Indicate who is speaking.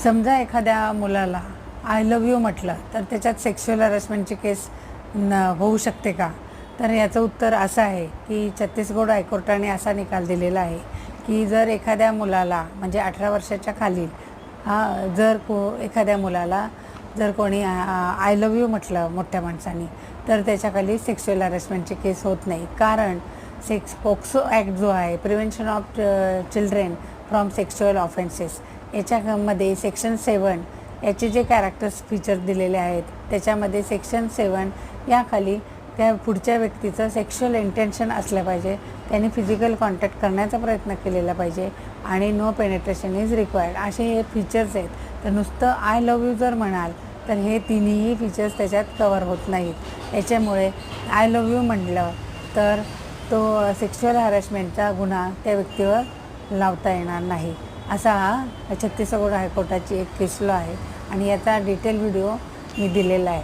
Speaker 1: समजा एखाद्या मुलाला आय लव्ह यू म्हटलं तर त्याच्यात सेक्शुअल हॅरेसमेंटची केस होऊ शकते का? तर याचं उत्तर असं आहे की छत्तीसगड हायकोर्टाने असा निकाल दिलेला आहे की जर एखाद्या मुलाला म्हणजे 18 वर्षाच्या खालील जर एखाद्या मुलाला जर कोणी आय लव्ह यू म्हटलं मोठ्या माणसानी तर त्याच्याखाली सेक्शुअल हॅरेसमेंटची केस होत नाही. कारण पोक्सो ॲक्ट जो आहे, prevention of children from sexual offences, याच्यामध्ये सेक्शन 7 याचे जे कॅरेक्टर्स फीचर दिलेले आहेत त्याच्यामध्ये सेक्शन 7 याखाली त्या पुढच्या व्यक्तीचं सेक्शुअल इंटेन्शन असलं पाहिजे, त्यांनी फिजिकल कॉन्टॅक्ट करण्याचा प्रयत्न केलेला पाहिजे आणि नो पेनेट्रेशन इज रिक्वायर्ड, असे हे फीचर्स आहेत. तर नुसतं आय लव्ह यू जर म्हणाल तर हे तिन्ही फीचर्स त्याच्यात कवर होत नाहीत. याच्यामुळे आय लव्ह यू म्हटलं तर तो सेक्शुअल हॅरेसमेंटचा गुन्हा त्या व्यक्तीवर लावता येणार नाही, असा हा छत्तीसगड हायकोर्टाची एक केस लॉ आहे आणि याचा डिटेल व्हिडिओ मी दिलेला आहे.